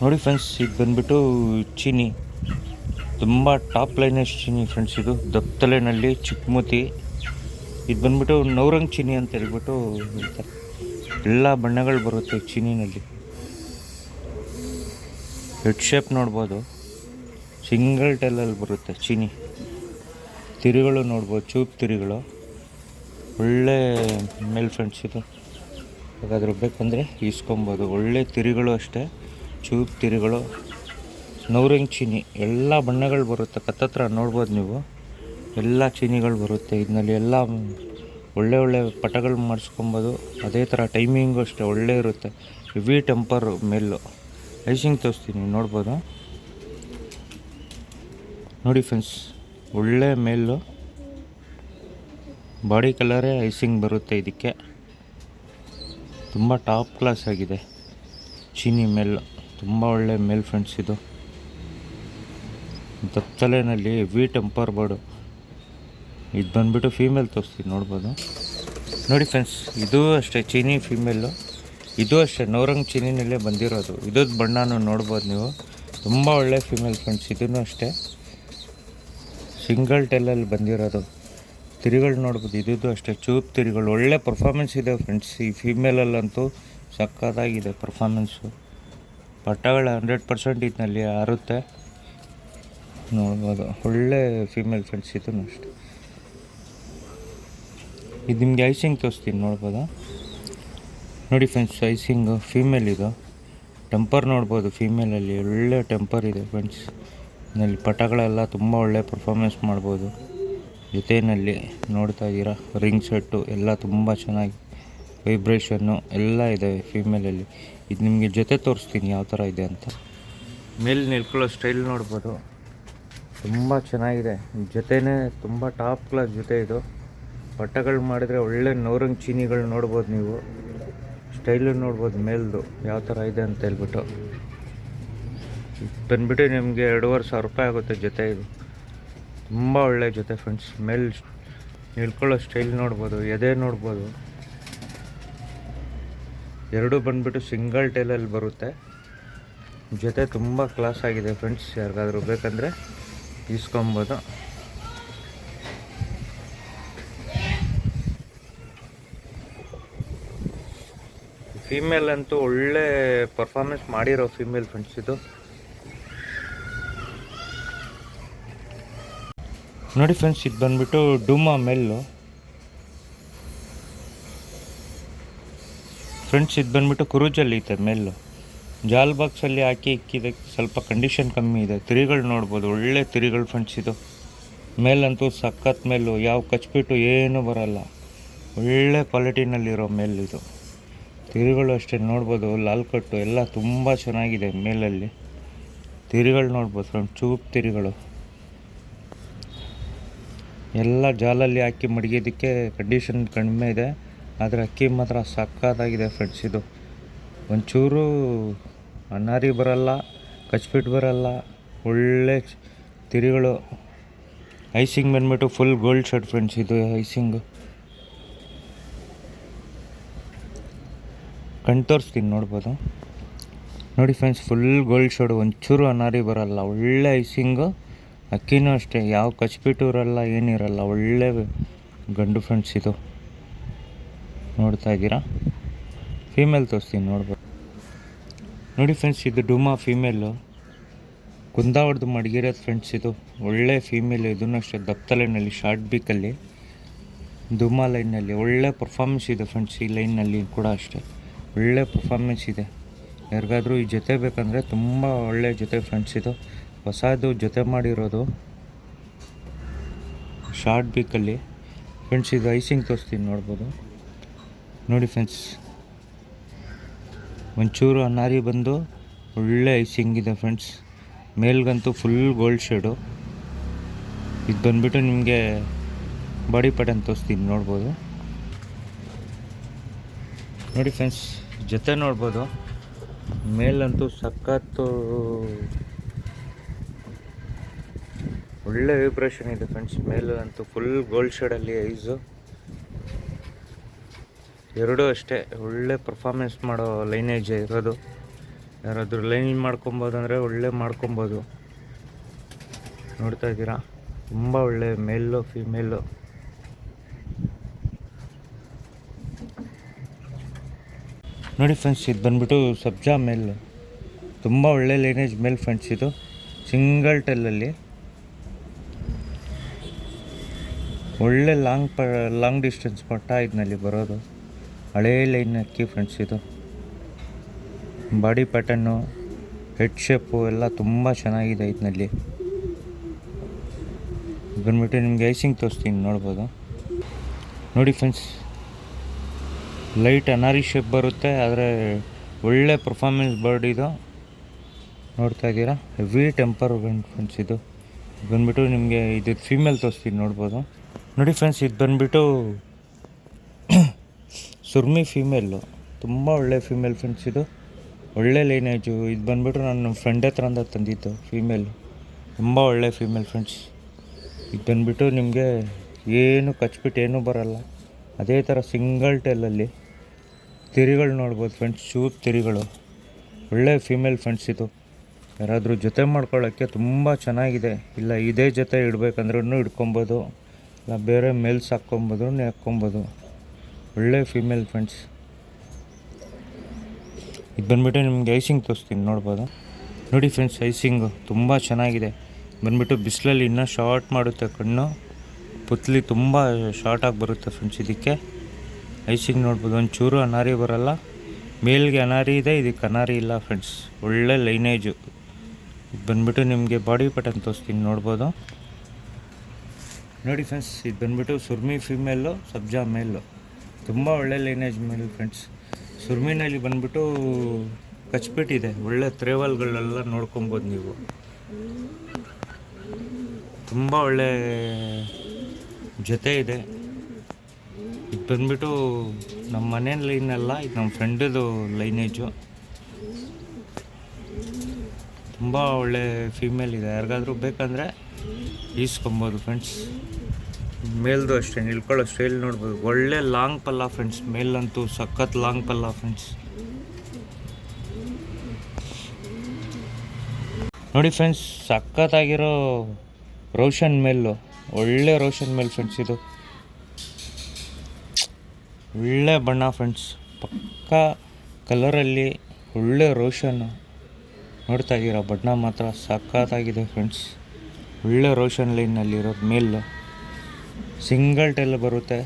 ನೋಡಿ ಫ್ರೆಂಡ್ಸ್, ಇದು ಬಂದುಬಿಟ್ಟು ಚೀನಿ. ತುಂಬ ಟಾಪ್ ಲೈನೇಜ್ ಚೀನಿ ಫ್ರೆಂಡ್ಸ್. ಇದು ದಪ್ತಲೆನಲ್ಲಿ ಚಿಕ್ಕಮೂತಿ. ಇದು ಬಂದುಬಿಟ್ಟು ನವರಂಗ್ ಚೀನಿ ಅಂತ ಹೇಳ್ಬಿಟ್ಟು ಹೇಳ್ತಾರೆ. ಎಲ್ಲ ಬಣ್ಣಗಳು ಬರುತ್ತೆ ಚೀನಿನಲ್ಲಿ. ಹೆಡ್ ಶೇಪ್ ನೋಡ್ಬೋದು, ಸಿಂಗಲ್ ಟೈಲಲ್ಲಿ ಬರುತ್ತೆ ಚೀನಿ. ತಿರುಗಳು ನೋಡ್ಬೋದು, ಚೂಪ್ ತಿರುಗಳು. ಒಳ್ಳೆ ಮೇಲ್ ಫ್ರೆಂಡ್ಸ್ ಇದು. ಹಾಗಾದ್ರೆ ಬೇಕಂದರೆ ಈಸ್ಕೊಬೋದು. ಒಳ್ಳೆ ತಿರುಗಳು ಅಷ್ಟೇ, ಚೂಪ್ ತಿರುಗಳು. ನವರಂಗ್ ಚೀನಿ ಎಲ್ಲ ಬಣ್ಣಗಳು ಬರುತ್ತೆ. ಕತ್ತತ್ರ ನೋಡ್ಬೋದು ನೀವು, ಎಲ್ಲ ಚೀನಿಗಳು ಬರುತ್ತೆ ಇದರಲ್ಲಿ. ಎಲ್ಲ ಒಳ್ಳೆ ಪಟಗಳು ಮಾಡಿಸ್ಕೊಬೋದು. ಅದೇ ಥರ ಟೈಮಿಂಗು ಅಷ್ಟೇ ಒಳ್ಳೆ ಇರುತ್ತೆ. ಹೆವಿ ಟೆಂಪರು ಮೇಲು. ಐಸಿಂಗ್ ತೋರಿಸ್ತೀನಿ, ನೋಡ್ಬೋದು. ನೋಡಿ ಫ್ರೆಂಡ್ಸ್, ಒಳ್ಳೆ ಮೇಲು. ಬಾಡಿ ಕಲರೇ ಐಸಿಂಗ್ ಬರುತ್ತೆ ಇದಕ್ಕೆ. ತುಂಬ ಟಾಪ್ ಕ್ಲಾಸ್ ಆಗಿದೆ ಚೀನಿ ಮೇಲ್. ತುಂಬ ಒಳ್ಳೆ ಮೇಲ್ ಫ್ರೆಂಡ್ಸ್ ಇದು. ದಪ್ತಲೆನಲ್ಲಿ ಹೆವಿ ಟೆಂಪರ್ ಬೋರ್ಡು. ಇದು ಬಂದುಬಿಟ್ಟು ಫೀಮೇಲ್ ತೋರಿಸ್ತೀನಿ, ನೋಡ್ಬೋದು. ನೋಡಿ ಫ್ರೆಂಡ್ಸ್, ಇದು ಅಷ್ಟೇ ಚೀನಿ ಫೀಮೇಲು. ಇದು ಅಷ್ಟೇ ನವರಂಗ್ ಚೀನಿನಲ್ಲೇ ಬಂದಿರೋದು. ಇದ್ರದ್ದು ಬಣ್ಣನೂ ನೋಡ್ಬೋದು ನೀವು. ತುಂಬ ಒಳ್ಳೆ ಫೀಮೇಲ್ ಫ್ರೆಂಡ್ಸ್. ಇದೂ ಅಷ್ಟೇ ಸಿಂಗಲ್ ಟೈಲಲ್ಲಿ ಬಂದಿರೋದು. ತಿರುಗಳು ನೋಡ್ಬೋದು, ಇದ್ದು ಅಷ್ಟೇ ಚೂಪ್ ತಿರುಗಳು. ಒಳ್ಳೆ ಪರ್ಫಾರ್ಮೆನ್ಸ್ ಇದೆ ಫ್ರೆಂಡ್ಸ್. ಈ ಫೀಮೇಲಲ್ಲಂತೂ ಸಕ್ಕತ್ತಾಗಿದೆ ಪರ್ಫಾರ್ಮೆನ್ಸು. ಪಟ್ಟಗಳು 100% ಇದರಲ್ಲಿ ಆರುತ್ತೆ, ನೋಡ್ಬೋದು. ಒಳ್ಳೆ ಫೀಮೇಲ್ ಫ್ರೆಂಡ್ಸ್. ಇದೂ ಅಷ್ಟೇ. ಇದು ನಿಮಗೆ ಐಸಿಂಗ್ ತೋರಿಸ್ತೀನಿ, ನೋಡ್ಬೋದು. ನೋಡಿ ಫ್ರೆಂಡ್ಸ್, ಐಸಿಂಗು ಫೀಮೇಲ್ ಇದು. ಟೆಂಪರ್ ನೋಡ್ಬೋದು ಫೀಮೇಲಲ್ಲಿ. ಒಳ್ಳೆ ಟೆಂಪರ್ ಇದೆ ಫ್ರೆಂಡ್ಸ್. ಇದರಲ್ಲಿ ಪಟಗಳೆಲ್ಲ ತುಂಬ ಒಳ್ಳೆ ಪರ್ಫಾರ್ಮೆನ್ಸ್ ಮಾಡ್ಬೋದು. ಜೊತೆಯಲ್ಲಿ ನೋಡ್ತಾ ಇದ್ದೀರಾ, ರಿಂಗ್ ಸೆಟ್ಟು ಎಲ್ಲ ತುಂಬ ಚೆನ್ನಾಗಿ ವೈಬ್ರೇಷನ್ನು ಎಲ್ಲ ಇದೆ ಫೀಮೇಲಲ್ಲಿ. ಇದು ನಿಮಗೆ ಜೊತೆ ತೋರಿಸ್ತೀನಿ ಯಾವ ಥರ ಇದೆ ಅಂತ. ಮೇಲೆ ನಿಲ್ಕೊಳ್ಳೋ ಸ್ಟೈಲ್ ನೋಡ್ಬೋದು, ತುಂಬ ಚೆನ್ನಾಗಿದೆ. ಜೊತೆನೇ ತುಂಬ ಟಾಪ್ ಕ್ಲಾಸ್ ಜೊತೆ ಇದು. ಪಟ್ಟಗಳು ಮಾಡಿದ್ರೆ ಒಳ್ಳೆ ನವರಂಗ್ ಚೀನಿಗಳು ನೋಡ್ಬೋದು ನೀವು. ಸ್ಟೈಲು ನೋಡ್ಬೋದು ಮೇಲ್ದು ಯಾವ ಥರ ಇದೆ ಅಂತ ಹೇಳ್ಬಿಟ್ಟು. ಬಂದುಬಿಟ್ಟು ನಿಮಗೆ 2,500 ರೂಪಾಯಿ ಆಗುತ್ತೆ ಜೊತೆ. ಇದು ತುಂಬ ಒಳ್ಳೆ ಜೊತೆ ಫ್ರೆಂಡ್ಸ್. ಮೇಲ್ ನಿಲ್ಕೊಳ್ಳೋ ಸ್ಟೈಲ್ ನೋಡ್ಬೋದು, ಎದೆ ನೋಡ್ಬೋದು. ಎರಡೂ ಬಂದುಬಿಟ್ಟು ಸಿಂಗಲ್ ಟೈಲಲ್ಲಿ ಬರುತ್ತೆ ಜೊತೆ. ತುಂಬ ಕ್ಲಾಸ್ ಆಗಿದೆ ಫ್ರೆಂಡ್ಸ್. ಯಾರಿಗಾದ್ರೂ ಬೇಕಂದರೆ ಇಸ್ಕೊಬೋದು. ಫೀಮೇಲ್ ಅಂತೂ ಒಳ್ಳೆ ಪರ್ಫಾರ್ಮೆನ್ಸ್ ಮಾಡಿರೋ ಫೀಮೇಲ್ ಫ್ರೆಂಡ್ಸ್ ಇದು. ನೋಡಿ ಫ್ರೆಂಡ್ಸ್, ಇದು ಬಂದುಬಿಟ್ಟು ಡೂಮಾ ಮೇಲು ಫ್ರೆಂಡ್ಸ್. ಇದು ಬಂದುಬಿಟ್ಟು ಕುರುಜಲ್ಲಿ ಐತೆ ಮೇಲು. ಜಾಲ್ ಬಾಕ್ಸಲ್ಲಿ ಹಾಕಿ ಇಕ್ಕಿದ್ದಕ್ಕೆ ಸ್ವಲ್ಪ ಕಂಡೀಷನ್ ಕಮ್ಮಿ ಇದೆ. ತಿರುಗಳು ನೋಡ್ಬೋದು, ಒಳ್ಳೆ ತಿರುಗಳು ಫ್ರೆಂಡ್ಸ್ ಇದು. ಮೇಲಂತೂ ಸಖತ್ ಮೇಲು, ಯಾವ ಕಚ್ಬಿಟ್ಟು ಏನೂ ಬರಲ್ಲ. ಒಳ್ಳೆ ಕ್ವಾಲಿಟಿನಲ್ಲಿರೋ ಮೇಲ್ ಇದು. ತಿರುಗಳು ಅಷ್ಟೇ ನೋಡ್ಬೋದು, ಲಾಲ್ ಕಟ್ಟು ಎಲ್ಲ ತುಂಬ ಚೆನ್ನಾಗಿದೆ ಮೇಲಲ್ಲಿ. ತಿರುಗಳು ನೋಡ್ಬೋದು ಫ್ರೆಂಡ್ಸ್, ಚೂಪ್ ತಿರುಗಳು. ಎಲ್ಲ ಜಾಲಲ್ಲಿ ಹಾಕಿ ಮಡಗಿದ್ದಕ್ಕೆ ಕಂಡೀಷನ್ ಕಡಿಮೆ ಇದೆ, ಆದರೆ ಅಕ್ಕಿ ಮಾತ್ರ ಸಕ್ಕತ್ತಾಗಿದೆ ಫ್ರೆಂಡ್ಸ್ ಇದು. ಒಂಚೂರು ಅನಾರಿ ಬರಲ್ಲ, ಕಚ್ಬಿಟ್ಟು ಬರಲ್ಲ. ಒಳ್ಳೆ ತಿರುಗಳು. ಐಸಿಂಗ್ ಬಂದ್ಬಿಟ್ಟು ಫುಲ್ ಗೋಲ್ಡ್ ಶರ್ಟ್ ಫ್ರೆಂಡ್ಸ್ ಇದು. ಐಸಿಂಗು ಕಣ್ ತೋರಿಸ್ತೀನಿ, ನೋಡ್ಬೋದು. ನೋಡಿ ಫ್ರೆಂಡ್ಸ್, ಫುಲ್ ಗೋಲ್ಡ್ ಶೇಡು, ಒಂಚೂರು ಅನಾರಿ ಬರಲ್ಲ. ಒಳ್ಳೆ ಐಸಿಂಗು. ಅಕ್ಕಿನೂ ಅಷ್ಟೇ, ಯಾವ ಕಚ್ಬಿಟ್ಟು ಇರಲ್ಲ, ಏನಿರಲ್ಲ. ಒಳ್ಳೆ ಗಂಡು ಫ್ರೆಂಡ್ಸ್ ಇದು. ನೋಡ್ತಾ ಇದ್ದೀರಾ. ಫೀಮೇಲ್ ತೋರಿಸ್ತೀನಿ, ನೋಡ್ಬೋದು. ನೋಡಿ ಫ್ರೆಂಡ್ಸ್, ಇದು ಡೂಮಾ ಫೀಮೇಲು. ಕುಂದ ಹೊಡೆದು ಮಡಗಿರೋದು ಫ್ರೆಂಡ್ಸ್ ಇದು. ಒಳ್ಳೆ ಫೀಮೇಲ್. ಇದೂ ಅಷ್ಟೇ ದಪ್ತಲೆನಲ್ಲಿ ಶಾರ್ಟ್ ಬೀಕಲ್ಲಿ ದುಮಾ ಲೈನಲ್ಲಿ ಒಳ್ಳೆ ಪರ್ಫಾರ್ಮೆನ್ಸ್ ಇದೆ ಫ್ರೆಂಡ್ಸ್. ಈ ಲೈನಲ್ಲಿ ಕೂಡ ಅಷ್ಟೇ ಒಳ್ಳೆ ಪರ್ಫಾರ್ಮೆನ್ಸ್ ಇದೆ. ಯಾರಿಗಾದ್ರೂ ಈ ಜೊತೆ ಬೇಕಂದರೆ ತುಂಬ ಒಳ್ಳೆ ಜೊತೆ ಫ್ರೆಂಡ್ಸ್ ಇದು. ಹೊಸದು ಜೊತೆ ಮಾಡಿರೋದು ಶಾರ್ಟ್ ಬೀಕಲ್ಲಿ ಫ್ರೆಂಡ್ಸ್. ಇದು ಐಸಿಂಗ್ ತೋರಿಸ್ತೀನಿ, ನೋಡ್ಬೋದು. ನೋಡಿ ಫ್ರೆಂಡ್ಸ್, ಒಂಚೂರು ಅನಾರಿ ಬಂದು ಒಳ್ಳೆ ಐಸಿಂಗ್ ಇದೆ ಫ್ರೆಂಡ್ಸ್. ಮೇಲ್ಗಂತೂ ಫುಲ್ ಗೋಲ್ಡ್ ಶೇಡು. ಇದು ಬಂದುಬಿಟ್ಟು ನಿಮಗೆ ಬಾಡಿ ಪ್ಯಾಟರ್ನ್ ತೋರಿಸ್ತೀನಿ, ನೋಡ್ಬೋದು. ನೋಡಿ ಫ್ರೆಂಡ್ಸ್, ಜೊತೆ ನೋಡ್ಬೋದು. ಮೇಲಂತೂ ಸಖತ್ತು ಒಳ್ಳೆ ವೈಬ್ರೇಷನ್ ಇದೆ ಫ್ರೆಂಡ್ಸ್. ಮೇಲಂತೂ ಫುಲ್ ಗೋಲ್ಡ್ ಶೇಡಲ್ಲಿ ಐಸು. ಎರಡೂ ಅಷ್ಟೇ ಒಳ್ಳೆ ಪರ್ಫಾರ್ಮೆನ್ಸ್ ಮಾಡೋ ಲೈನೇಜ್ ಇರೋದು. ಯಾರಾದರೂ ಲೈನ್ ಮಾಡ್ಕೊಬೋದು ಅಂದರೆ ಒಳ್ಳೆ ಮಾಡ್ಕೊಬೋದು. ನೋಡ್ತಾ ಇದ್ದೀರಾ, ತುಂಬ ಒಳ್ಳೆ ಮೇಲು ಫಿಮೇಲು. ನೋಡಿ ಫ್ರೆಂಡ್ಸ್, ಇದು ಬಂದ್ಬಿಟ್ಟು ಸಬ್ಜಾ ಮೇಲ್, ತುಂಬ ಒಳ್ಳೆ ಲೈನೇಜ್ ಮೇಲ್ ಫ್ರೆಂಡ್ಸ್. ಇದು ಸಿಂಗಲ್ ಟೆಲ್ಲಲ್ಲಿ ಒಳ್ಳೆ ಲಾಂಗ್ ಡಿಸ್ಟೆನ್ಸ್ ಪಟ್ಟ ಇದನ್ನಲ್ಲಿ ಬರೋದು. ಹಳೇ ಲೈನ್ ಅಕ್ಕಿ ಫ್ರೆಂಡ್ಸ್. ಇದು ಬಾಡಿ ಪ್ಯಾಟರ್ನು, ಹೆಡ್ ಶೇಪು ಎಲ್ಲ ತುಂಬ ಚೆನ್ನಾಗಿದೆ ಇದನ್ನಲ್ಲಿ. ಬಂದ್ಬಿಟ್ಟು ನಿಮಗೆ ಐಸಿಂಗ್ ತೋರಿಸ್ತೀನಿ, ನೋಡ್ಬೋದು. ನೋಡಿ ಫ್ರೆಂಡ್ಸ್, ಲೈಟ್ ಅನಾರಿ ಶೇಪ್ ಬರುತ್ತೆ, ಆದರೆ ಒಳ್ಳೆ ಪರ್ಫಾರ್ಮೆನ್ಸ್ ಬರ್ಡ್ ಇದು. ನೋಡ್ತಾ ಇದ್ದೀರಾ, ಹೆವಿ ಟೆಂಪರ್ ಫ್ರೆಂಡ್ಸ್. ಇದು ಬಂದ್ಬಿಟ್ಟು ನಿಮಗೆ ಇದು ಫೀಮೇಲ್ ತೋರಿಸ್ತೀನಿ, ನೋಡ್ಬೋದು. ನೋಡಿ ಫ್ರೆಂಡ್ಸ್, ಇದು ಬಂದ್ಬಿಟ್ಟು ಸುರ್ಮಿ ಫೀಮೇಲು, ತುಂಬ ಒಳ್ಳೆ ಫೀಮೇಲ್ ಫ್ರೆಂಡ್ಸ್. ಇದು ಒಳ್ಳೆ ಲೈನೇಜು. ಇದು ಬಂದ್ಬಿಟ್ಟು ನನ್ನ ಫ್ರೆಂಡ್ ಹತ್ರಿಂದ ತಂದಿದ್ದು ಫೀಮೇಲು, ತುಂಬ ಒಳ್ಳೆ ಫೀಮೇಲ್ ಫ್ರೆಂಡ್ಸ್. ಇದು ಬಂದ್ಬಿಟ್ಟು ನಿಮಗೆ ಏನು ಕಚ್ಬಿಟ್ಟು ಏನೂ ಬರೋಲ್ಲ. ಅದೇ ಥರ ಸಿಂಗಲ್ ಟೆಲ್ಲಲ್ಲಿ ತಿರಿಗಳು ನೋಡ್ಬೋದು ಫ್ರೆಂಡ್ಸ್, ಚೂಪ್ ತಿರಿಗಳು. ಒಳ್ಳೆ ಫೀಮೇಲ್ ಫ್ರೆಂಡ್ಸ್. ಇದು ಯಾರಾದರೂ ಜೊತೆ ಮಾಡ್ಕೊಳ್ಳೋಕ್ಕೆ ತುಂಬ ಚೆನ್ನಾಗಿದೆ. ಇಲ್ಲ ಇದೇ ಜೊತೆ ಇಡಬೇಕಂದ್ರೂ ಇಟ್ಕೊಬೋದು, ಇಲ್ಲ ಬೇರೆ ಮೇಲ್ಸ್ ಹಾಕ್ಕೊಬೋದು, ಹಾಕ್ಕೊಬೋದು. ಒಳ್ಳೆ ಫೀಮೇಲ್ ಫ್ರೆಂಡ್ಸ್. ಇದು ಬಂದ್ಬಿಟ್ಟು ನಿಮಗೆ ಐಸಿಂಗ್ ತೋರಿಸ್ತೀನಿ, ನೋಡ್ಬೋದು. ನೋಡಿ ಫ್ರೆಂಡ್ಸ್, ಐಸಿಂಗು ತುಂಬ ಚೆನ್ನಾಗಿದೆ. ಬಂದ್ಬಿಟ್ಟು ಬಿಸಿಲಲ್ಲಿ ಇನ್ನೂ ಶಾರ್ಟ್ ಮಾಡುತ್ತೆ ಕಣ್ಣು, ಪುತ್ಲಿ ತುಂಬ ಶಾರ್ಟಾಗಿ ಬರುತ್ತೆ ಫ್ರೆಂಡ್ಸ್. ಇದಕ್ಕೆ ಐಸಿಂಗ್ ನೋಡ್ಬೋದು, ಒಂಚೂರು ಅನಾರಿ ಬರೋಲ್ಲ. ಮೇಲ್ಗೆ ಅನಾರಿ ಇದೆ, ಇದಕ್ಕೆ ಅನಾರಿ ಇಲ್ಲ ಫ್ರೆಂಡ್ಸ್. ಒಳ್ಳೆ ಲೈನೇಜು. ಇದು ಬಂದ್ಬಿಟ್ಟು ನಿಮಗೆ ಬಾಡಿ ಪ್ಯಾಟರ್ನ್ ತೋರಿಸ್ತೀನಿ, ನೋಡ್ಬೋದು. ನೋಡಿ ಫ್ರೆಂಡ್ಸ್, ಇದು ಬಂದ್ಬಿಟ್ಟು ಸುರ್ಮಿ ಫಿಮೇಲು, ಸಬ್ಜಾ ಮೇಲು, ತುಂಬ ಒಳ್ಳೆ ಲೈನೇಜ್ ಮೇಲ್ ಫ್ರೆಂಡ್ಸ್. ಸುರ್ಮಿನಲ್ಲಿ ಬಂದ್ಬಿಟ್ಟು ಕಚ್ಬಿಟ್ಟಿದೆ, ಒಳ್ಳೆ ತ್ರೇವಲ್ಗಳೆಲ್ಲ ನೋಡ್ಕೊಬೋದು ನೀವು. ತುಂಬ ಒಳ್ಳೆ ಜೊತೆ ಇದೆ. ಇದು ಬಂದ್ಬಿಟ್ಟು ನಮ್ಮ ಮನೆ ಲೈನಲ್ಲ, ಇದು ನಮ್ಮ ಫ್ರೆಂಡದು ಲೈನೇಜು. ತುಂಬ ಒಳ್ಳೆ ಫೀಮೇಲ್ ಇದೆ. ಯಾರಿಗಾದ್ರೂ ಬೇಕಂದರೆ ಈಸ್ಕೊಬೋದು ಫ್ರೆಂಡ್ಸ್. ಮೇಲ್ದು ಅಷ್ಟೇ, ನಿಲ್ಕೊಳ್ಳೋ ಸ್ಟೈಲ್ ನೋಡ್ಬೋದು. ಒಳ್ಳೆ ಲಾಂಗ್ ಪಲ್ಲ ಫ್ರೆಂಡ್ಸ್. ಮೇಲಂತೂ ಸಖತ್ ಲಾಂಗ್ ಪಲ್ಲ ಫ್ರೆಂಡ್ಸ್. ನೋಡಿ ಫ್ರೆಂಡ್ಸ್, ಸಖತ್ತಾಗಿರೋ ರೋಷನ್ ಮೇಲು, ಒಳ್ಳೆ ರೋಷನ್ ಮೇಲ್ ಫ್ರೆಂಡ್ಸ್. ಇದು ಒಳ್ಳೆ ಬಣ್ಣ ಫ್ರೆಂಡ್ಸ್, ಪಕ್ಕಾ ಕಲರಲ್ಲಿ ಒಳ್ಳೆ ರೋಷನ್ನು. ನೋಡ್ತಾ ಇದ್ದೀರಾ, ಬಣ್ಣ ಮಾತ್ರ ಸಖತ್ತಾಗಿದೆ ಫ್ರೆಂಡ್ಸ್. ಒಳ್ಳೆ ರೋಷನ್ ಲೈನಲ್ಲಿರೋದು ಮೇಲು, ಸಿಂಗಲ್ ಟೆಲ್ ಬರುತ್ತೆ,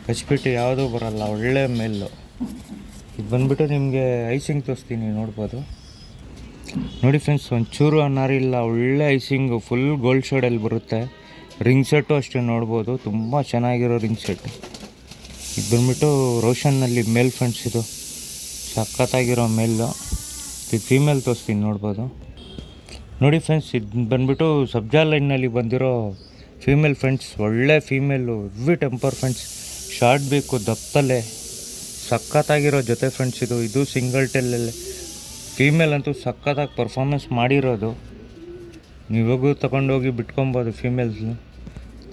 ಕಚ್ಬಿಟ್ಟು ಯಾವುದೂ ಬರೋಲ್ಲ. ಒಳ್ಳೆ ಮೇಲು. ಇದು ಬಂದ್ಬಿಟ್ಟು ನಿಮಗೆ ಐಸಿಂಗ್ ತೋರಿಸ್ತೀನಿ, ನೋಡ್ಬೋದು. ನೋಡಿ ಫ್ರೆಂಡ್ಸ್, ಒಂಚೂರು ಅನಾರಿ ಇಲ್ಲ, ಒಳ್ಳೆ ಐಸಿಂಗು, ಫುಲ್ ಗೋಲ್ಡ್ ಶೇಡಲ್ಲಿ ಬರುತ್ತೆ. ರಿಂಗ್ ಸೆಟ್ಟು ಅಷ್ಟೇ, ನೋಡ್ಬೋದು, ತುಂಬ ಚೆನ್ನಾಗಿರೋ ರಿಂಗ್ ಸೆಟ್. ಇದು ಬಂದ್ಬಿಟ್ಟು ರೋಷನ್ನಲ್ಲಿ ಮೇಲ್ ಫ್ರೆಂಡ್ಸ್. ಇದು ಸಖತ್ತಾಗಿರೋ ಮೇಲು. ಇದು ಫೀಮೇಲ್ ತೋರಿಸ್ತೀನಿ, ನೋಡ್ಬೋದು. ನೋಡಿ ಫ್ರೆಂಡ್ಸ್, ಇದು ಬಂದ್ಬಿಟ್ಟು ಸಬ್ಜಾ ಲೈನ್ನಲ್ಲಿ ಬಂದಿರೋ ಫೀಮೇಲ್ ಫ್ರೆಂಡ್ಸ್. ಒಳ್ಳೆ female, heavy temper friends. Short ಬೇಕು, ದಪ್ಪಲ್ಲೇ ಸಖತ್ತಾಗಿರೋ ಜೊತೆ ಫ್ರೆಂಡ್ಸ್. ಇದು ಸಿಂಗಲ್ ಟೆಲ್ಲಲ್ಲೇ ಫೀಮೇಲ್ ಅಂತೂ ಸಖತ್ತಾಗಿ ಪರ್ಫಾರ್ಮೆನ್ಸ್ ಮಾಡಿರೋದು. ನೀವಾಗೂ ತಗೊಂಡೋಗಿ ಬಿಟ್ಕೊಬೋದು ಫೀಮೇಲ್ಸ್ನ.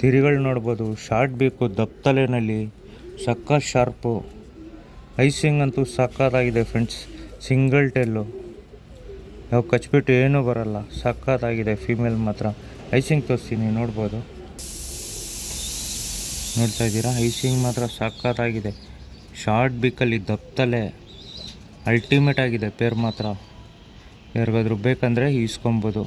ತಿರಿಗಳು ನೋಡ್ಬೋದು, ಶಾರ್ಟ್ ಬೇಕು, ದಪ್ಪತಲೆನಲ್ಲಿ ಸಖತ್ ಶಾರ್ಪು. ಐಸಿಂಗ್ ಅಂತೂ ಸಖತ್ತಾಗಿದೆ ಫ್ರೆಂಡ್ಸ್. ಸಿಂಗಲ್ ಟೆಲ್ಲು, ಯಾವ ಕಚ್ಬಿಟ್ಟು ಏನೂ ಬರೋಲ್ಲ, ಸಖತ್ತಾಗಿದೆ ಫೀಮೇಲ್ ಮಾತ್ರ. ಐಸಿಂಗ್ ತೋರಿಸ್ತೀನಿ, ನೋಡ್ಬೋದು. ನೋಡ್ತಾ ಇದ್ದೀರಾ, ಐಸಿಂಗ್ ಮಾತ್ರ ಸಖತ್ತಾಗಿದೆ. ಶಾರ್ಟ್ ಬೀಕಲ್ಲಿ ದಪ್ಪತಲೆ ಅಲ್ಟಿಮೇಟ್ ಆಗಿದೆ ಪೇರ್ ಮಾತ್ರ. ಯಾರಿಗಾದ್ರೂ ಬೇಕಂದರೆ ಈಸ್ಕೊಬೋದು.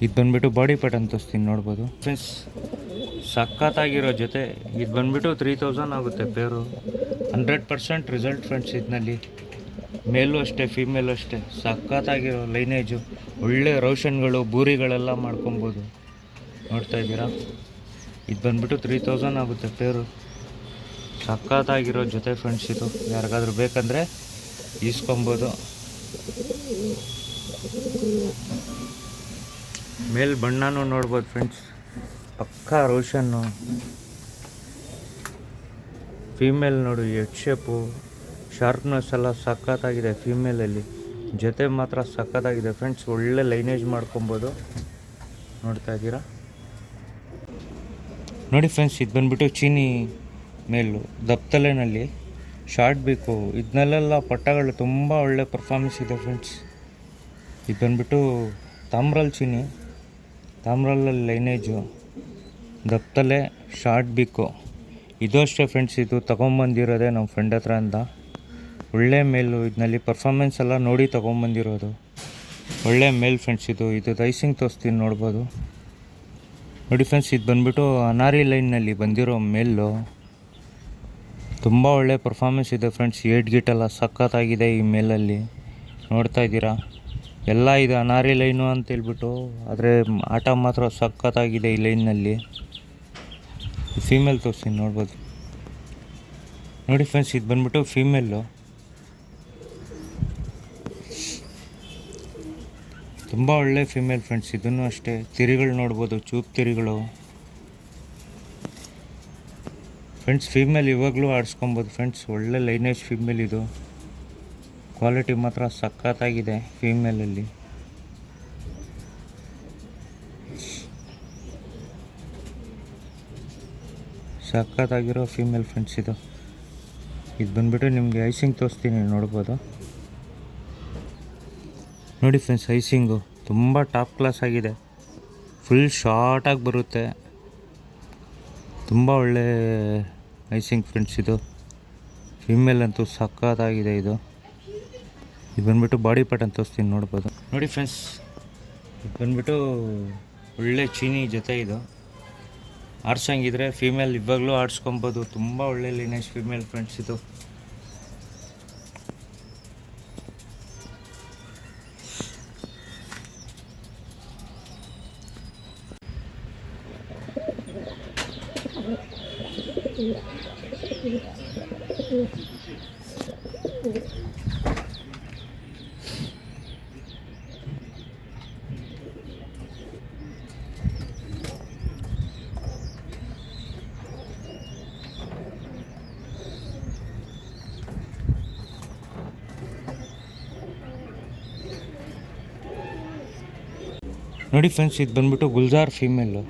ಇದು ಬಂದ್ಬಿಟ್ಟು ಬಾಡಿ ಪ್ಯಾಟರ್ನ್ ತೋರಿಸ್ತೀನಿ, ನೋಡ್ಬೋದು ಫ್ರೆಂಡ್ಸ್. ಸಖತ್ತಾಗಿರೋ ಜೊತೆ. ಇದು ಬಂದ್ಬಿಟ್ಟು 3000 ಆಗುತ್ತೆ ಪೇರು. 100% ರಿಸಲ್ಟ್ ಫ್ರೆಂಡ್ಸ್. ಇದರಲ್ಲಿ ಮೇಲೂ ಅಷ್ಟೇ, ಫೀಮೇಲು ಅಷ್ಟೇ. ಸಖತ್ತಾಗಿರೋ ಲೈನೇಜು, ಒಳ್ಳೆ ರೋಷನ್ಗಳು, ಬೂರಿಗಳೆಲ್ಲ ಮಾಡ್ಕೊಬೋದು. ನೋಡ್ತಾ ಇದ್ದೀರಾ, ಇದು ಬಂದ್ಬಿಟ್ಟು 3000 ಆಗುತ್ತೆ ಪೇರು. ಸಖತ್ತಾಗಿರೋ ಜೊತೆ ಫ್ರೆಂಡ್ಸ್. ಇದು ಯಾರಿಗಾದ್ರೂ ಬೇಕಂದರೆ ಈಸ್ಕೊಬೋದು. ಮೇಲ್ ಬಣ್ಣನೂ ನೋಡ್ಬೋದು ಫ್ರೆಂಡ್ಸ್, ಪಕ್ಕಾ ರೋಷನ್ನು. ಫೀಮೇಲ್ ನೋಡಿ, ಹೆಡ್ ಶೇಪು, ಶಾರ್ಪ್ನೆಸ್ ಎಲ್ಲ ಸಖತ್ತಾಗಿದೆ ಫೀಮೇಲಲ್ಲಿ. ಜೊತೆ ಮಾತ್ರ ಸಖತ್ತಾಗಿದೆ ಫ್ರೆಂಡ್ಸ್. ಒಳ್ಳೆ ಲೈನೇಜ್ ಮಾಡ್ಕೊಬೋದು. ನೋಡ್ತಾ ಇದ್ದೀರಾ. ನೋಡಿ ಫ್ರೆಂಡ್ಸ್, ಇದು ಬಂದ್ಬಿಟ್ಟು ಚೀನಿ ಮೇಲು ದಪ್ತಲೆನಲ್ಲಿ ಶಾರ್ಟ್ ಬೇಕು. ಇದನ್ನೆಲ್ಲ ಪಟ್ಟಗಳು ತುಂಬ ಒಳ್ಳೆ ಪರ್ಫಾರ್ಮೆನ್ಸ್ ಇದೆ ಫ್ರೆಂಡ್ಸ್. ಇದು ಬಂದ್ಬಿಟ್ಟು ತಾಮ್ರಲ್ಲಿ ಚೀನಿ, ತಾಮ್ರಲ್ಲಲ್ಲಿ ಲೈನೇಜು, ದಪ್ತಲೆ, ಶಾರ್ಟ್ ಬೇಕು. ಇದು ಅಷ್ಟೇ ಫ್ರೆಂಡ್ಸ್. ಇದು ತೊಗೊಂಬಂದಿರೋದೇ ನಮ್ಮ ಫ್ರೆಂಡ್ ಹತ್ರ ಅಂತ. ಒಳ್ಳೆ ಮೇಲು. ಇದರಲ್ಲಿ ಪರ್ಫಾರ್ಮೆನ್ಸ್ ಎಲ್ಲ ನೋಡಿ ತೊಗೊಂಬಂದಿರೋದು. ಒಳ್ಳೆ ಮೇಲ್ ಫ್ರೆಂಡ್ಸ್. ಇದು ರೈಸಿಂಗ್ ತೋರಿಸ್ತೀನಿ ನೋಡ್ಬೋದು ನೋಡಿ ಫ್ರೆಂಡ್ಸ್. ಇದು ಬಂದ್ಬಿಟ್ಟು ಅನಾರಿ ಲೈನ್ನಲ್ಲಿ ಬಂದಿರೋ ಮೇಲು. ತುಂಬ ಒಳ್ಳೆ ಪರ್ಫಾರ್ಮೆನ್ಸ್ ಇದೆ ಫ್ರೆಂಡ್ಸ್. ಗೀಟೆಲ್ಲ ಸಖತ್ತಾಗಿದೆ ಈ ಮೇಲಲ್ಲಿ, ನೋಡ್ತಾ ಇದ್ದೀರಾ. ಎಲ್ಲ ಇದು ಅನಾರಿ ಲೈನು ಅಂತ ಹೇಳ್ಬಿಟ್ಟು, ಆದರೆ ಆಟ ಮಾತ್ರ ಸಖತ್ತಾಗಿದೆ ಈ ಲೈನ್ನಲ್ಲಿ. ಫೀಮೇಲ್ ತೋರಿಸ್ತೀನಿ ನೋಡ್ಬೋದು ನೋಡಿ ಫ್ರೆಂಡ್ಸ್. ಇದು ಬಂದ್ಬಿಟ್ಟು ಫೀಮೇಲು. ತುಂಬ ಒಳ್ಳೆ ಫೀಮೇಲ್ ಫ್ರೆಂಡ್ಸ್. ಇದನ್ನು ಅಷ್ಟೇ. ತಿರಿಗಳು ನೋಡ್ಬೋದು, ಚೂಪ್ ತಿರಿಗಳು ಫ್ರೆಂಡ್ಸ್. ಫೀಮೇಲ್ ಇವಾಗಲೂ ಆಡಿಸ್ಕೊಬೋದು ಫ್ರೆಂಡ್ಸ್. ಒಳ್ಳೆ ಲೈನೇಜ್ ಫೀಮೇಲ್ ಇದು. ಕ್ವಾಲಿಟಿ ಮಾತ್ರ ಸಖತ್ತಾಗಿದೆ ಫೀಮೇಲಲ್ಲಿ. ಸಖತ್ತಾಗಿರೋ ಫೀಮೇಲ್ ಫ್ರೆಂಡ್ಸ್ ಇದು. ಇದು ಬಂದ್ಬಿಟ್ಟು ನಿಮಗೆ ಐಸಿಂಗ್ ತೋರಿಸ್ತೀನಿ ನೋಡ್ಬೋದು ನೋಡಿ ಫ್ರೆಂಡ್ಸ್. ಐಸಿಂಗು ತುಂಬ ಟಾಪ್ ಕ್ಲಾಸ್ ಆಗಿದೆ. ಫುಲ್ ಶಾರ್ಟಾಗಿ ಬರುತ್ತೆ. ತುಂಬ ಒಳ್ಳೆ ಐಸಿಂಗ್ ಫ್ರೆಂಡ್ಸ್ ಇದು. ಫೀಮೇಲ್ ಅಂತೂ ಸಖತ್ತಾಗಿದೆ ಇದು. ಇದು ಬಂದ್ಬಿಟ್ಟು ಬಾಡಿ ಪ್ಯಾಟರ್ನ್ ತೋರಿಸ್ತೀನಿ ನೋಡ್ಬೋದು ನೋಡಿ ಫ್ರೆಂಡ್ಸ್. ಇದು ಬಂದ್ಬಿಟ್ಟು ಒಳ್ಳೆ ಚೀನಿ ಜೊತೆ ಇದು. ಆಡ್ಸಂಗಿದ್ರೆ ಫೀಮೇಲ್ ಇವಾಗಲೂ ಆಡಿಸ್ಕೊಬೋದು. ತುಂಬ ಒಳ್ಳೆ ಲೈನೇಜ್ ಫೀಮೇಲ್ ಫ್ರೆಂಡ್ಸ್ ಇದು. ನೋಡಿ ಫ್ರೆಂಡ್ಸ್. ಇದು ಬಂದ್ಬಿಟ್ಟು ಗುಲ್ಜಾರ್ ಫೀಮೇಲು.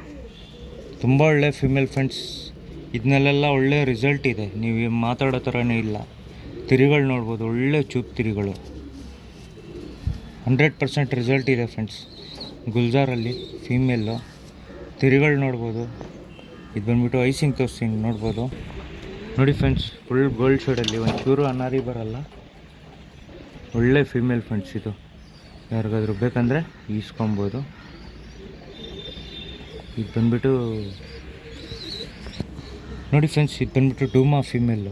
ತುಂಬ ಒಳ್ಳೆ ಫೀಮೇಲ್ ಫ್ರೆಂಡ್ಸ್. ಇದನ್ನೆಲ್ಲ ಒಳ್ಳೆ ರಿಸಲ್ಟ್ ಇದೆ. ನೀವು ಮಾತಾಡೋ ಥರನೇ ಇಲ್ಲ. ತಿರಿಗಳು ನೋಡ್ಬೋದು, ಒಳ್ಳೆ ಚೂಪ್ ತಿರಿಗಳು. 100% ರಿಸಲ್ಟ್ ಇದೆ ಫ್ರೆಂಡ್ಸ್ ಗುಲ್ಜಾರಲ್ಲಿ ಫೀಮೇಲು. ತಿರಿಗಳು ನೋಡ್ಬೋದು. ಇದು ಬಂದ್ಬಿಟ್ಟು ಐಸಿಂಗ್ ತೋರಿಸ್ತೀನಿ ನೋಡ್ಬೋದು ನೋಡಿ ಫ್ರೆಂಡ್ಸ್. ಫುಲ್ ಗೋಲ್ಡ್ ಶೇಡಲ್ಲಿ, ಒಂಚೂರು ಅನಾರಿ ಬರಲ್ಲ. ಒಳ್ಳೆ ಫೀಮೇಲ್ ಫ್ರೆಂಡ್ಸ್ ಇದು. ಯಾರಿಗಾದ್ರೂ ಬೇಕಂದರೆ ಈಸ್ಕೊಬೋದು. ಇದು ಬಂದ್ಬಿಟ್ಟು ನೋಡಿ ಫ್ರೆಂಡ್ಸ್. ಇದು ಬಂದ್ಬಿಟ್ಟು ಡೂಮಾ ಫೀಮೇಲು.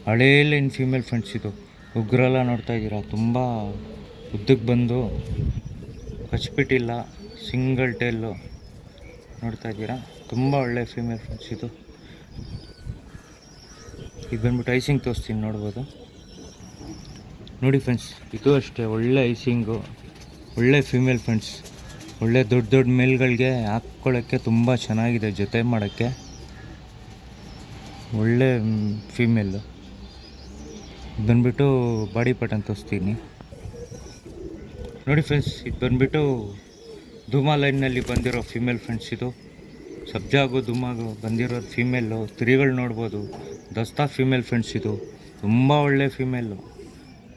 ಹಳೇ ಲೈನ್ ಫೀಮೇಲ್ ಫ್ರೆಂಡ್ಸ್ ಇದು. ಉಗ್ರೆಲ್ಲ ನೋಡ್ತಾ ಇದ್ದೀರಾ. ತುಂಬ ಉದ್ದಕ್ಕೆ ಬಂದು ಕಚ್ಬಿಟ್ಟಿಲ್ಲ, ಸಿಂಗಲ್ ಟೇಲು ನೋಡ್ತಾ ಇದ್ದೀರಾ. ತುಂಬ ಒಳ್ಳೆ ಫೀಮೇಲ್ ಫ್ರೆಂಡ್ಸ್ ಇದು. ಇದು ಬಂದ್ಬಿಟ್ಟು ಐಸಿಂಗ್ ತೋರಿಸ್ತೀನಿ ನೋಡ್ಬೋದು ನೋಡಿ ಫ್ರೆಂಡ್ಸ್. ಇದು ಅಷ್ಟೇ ಒಳ್ಳೆ ಐಸಿಂಗು, ಒಳ್ಳೆ ಫೀಮೇಲ್ ಫ್ರೆಂಡ್ಸ್. ಒಳ್ಳೆ ದೊಡ್ಡ ದೊಡ್ಡ ಮೇಲ್ಗಳಿಗೆ ಹಾಕ್ಕೊಳ್ಳೋಕ್ಕೆ ತುಂಬ ಚೆನ್ನಾಗಿದೆ, ಜೊತೆ ಮಾಡೋಕ್ಕೆ. ಒಳ್ಳೆ ಫೀಮೇಲು. ಬಂದ್ಬಿಟ್ಟು ಬಾಡಿ ಪ್ಯಾಟರ್ನ್ ತೋರಿಸ್ತೀನಿ ನೋಡಿ ಫ್ರೆಂಡ್ಸ್. ಇದು ಬಂದ್ಬಿಟ್ಟು ಧೂಮಾ ಲೈನ್ನಲ್ಲಿ ಬಂದಿರೋ ಫೀಮೇಲ್ ಫ್ರೆಂಡ್ಸ್ ಇದು. ಸಬ್ಜಾಗು ಧೂಮಾಗು ಬಂದಿರೋದು ಫೀಮೇಲು. ತಿರಿಗಳು ನೋಡ್ಬೋದು. ದಸ್ತಾ ಫೀಮೇಲ್ ಫ್ರೆಂಡ್ಸ್ ಇದು. ತುಂಬ ಒಳ್ಳೆ ಫೀಮೇಲು.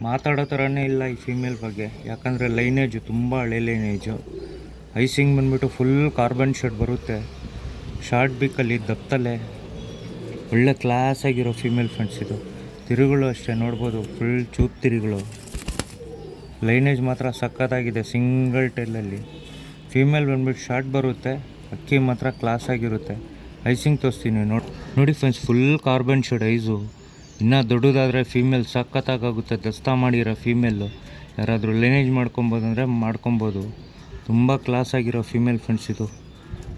ಮಾತಾಡೋ ಥರನೇ ಇಲ್ಲ ಈ ಫೀಮೇಲ್ ಬಗ್ಗೆ. ಯಾಕಂದರೆ ಲೈನೇಜು ತುಂಬ ಹಳೆ ಲೈನೇಜು. ಐಸಿಂಗ್ ಬಂದ್ಬಿಟ್ಟು ಫುಲ್ ಕಾರ್ಬನ್ ಶೇಡ್ ಬರುತ್ತೆ. ಶಾರ್ಟ್ ಬಿಕ್ಕಲ್ಲಿ ದಪ್ತಲೆ. ಒಳ್ಳೆ ಕ್ಲಾಸಾಗಿರೋ ಫೀಮೇಲ್ ಫ್ರೆಂಡ್ಸ್ ಇದು. ತಿರುಗಳು ಅಷ್ಟೇ ನೋಡ್ಬೋದು, ಫುಲ್ ಚೂಪ್ ತಿರುಗಳು. ಲೈನೇಜ್ ಮಾತ್ರ ಸಖತ್ತಾಗಿದೆ ಸಿಂಗಲ್ ಟೈಲಲ್ಲಿ. ಫೀಮೇಲ್ ಬಂದ್ಬಿಟ್ಟು ಶಾರ್ಟ್ ಬರುತ್ತೆ. ಅಕ್ಕಿ ಮಾತ್ರ ಕ್ಲಾಸಾಗಿರುತ್ತೆ. ಐಸಿಂಗ್ ತೋರಿಸ್ತೀನಿ ನೋಡಿ friends. Full carbon shade ice. ಇನ್ನೂ ದೊಡ್ಡದಾದರೆ ಫೀಮೇಲ್ ಸಖತ್ತಾಗುತ್ತೆ. ದಸ್ತಾ ಮಾಡಿರೋ ಫೀಮೇಲು. ಯಾರಾದರೂ ಲೈನೇಜ್ ಮಾಡ್ಕೊಬೋದು ಅಂದರೆ ಮಾಡ್ಕೊಬೋದು. ತುಂಬ ಕ್ಲಾಸಾಗಿರೋ ಫೀಮೇಲ್ ಫ್ರೆಂಡ್ಸ್ ಇದು.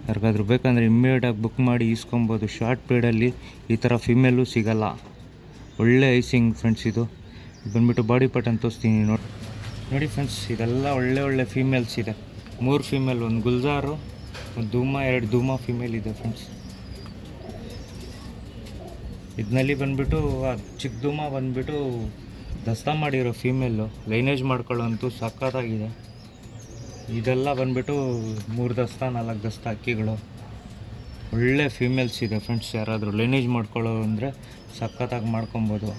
ಯಾರಿಗಾದ್ರೂ ಬೇಕಂದರೆ ಇಮ್ಮಿಡಿಯೇಟಾಗಿ ಬುಕ್ ಮಾಡಿ ಈಸ್ಕೊಬೋದು. ಶಾರ್ಟ್ ಪೀರಿಯಡಲ್ಲಿ ಈ ಥರ ಫೀಮೇಲು ಸಿಗಲ್ಲ. ಒಳ್ಳೆ ಐಸಿಂಗ್ ಫ್ರೆಂಡ್ಸ್ ಇದು. ಬಂದ್ಬಿಟ್ಟು ಬಾಡಿ ಪ್ಯಾಟರ್ನ್ ತೋರಿಸ್ತೀನಿ ನೋಡಿ ಫ್ರೆಂಡ್ಸ್. ಇದೆಲ್ಲ ಒಳ್ಳೆ ಫೀಮೇಲ್ಸ್ ಇದೆ. 3 ಫೀಮೇಲ್, 1 ಗುಲ್ಜಾರು, 1 ಧೂಮಾ, 2 ಧೂಮಾ ಫೀಮೇಲ್ ಇದೆ ಫ್ರೆಂಡ್ಸ್. ಇದರಲ್ಲಿ ಬಂದ್ಬಿಟ್ಟು ಚಿಕ್ಕ ಧೂಮಾ ಬಂದ್ಬಿಟ್ಟು ದಸ್ತಾ ಮಾಡಿರೋ ಫೀಮೇಲು. ಲೈನೇಜ್ ಮಾಡ್ಕೊಳ್ಳೋಂತೂ ಸಖತ್ತಾಗಿದೆ. ಇದೆಲ್ಲ ಬಂದ್ಬಿಟ್ಟು 3 ದಸ್ತಾ 4 ದಸ್ತಾ ಅಕ್ಕಿಗಳು. ಒಳ್ಳೆ ಫೀಮೇಲ್ಸ್ ಇದೆ ಫ್ರೆಂಡ್ಸ್. ಯಾರಾದರೂ ಲೈನೇಜ್ ಮಾಡ್ಕೊಳ್ಳೋ ಅಂದರೆ ಸಖತ್ತಾಗಿ ಮಾಡ್ಕೊಬೋದು.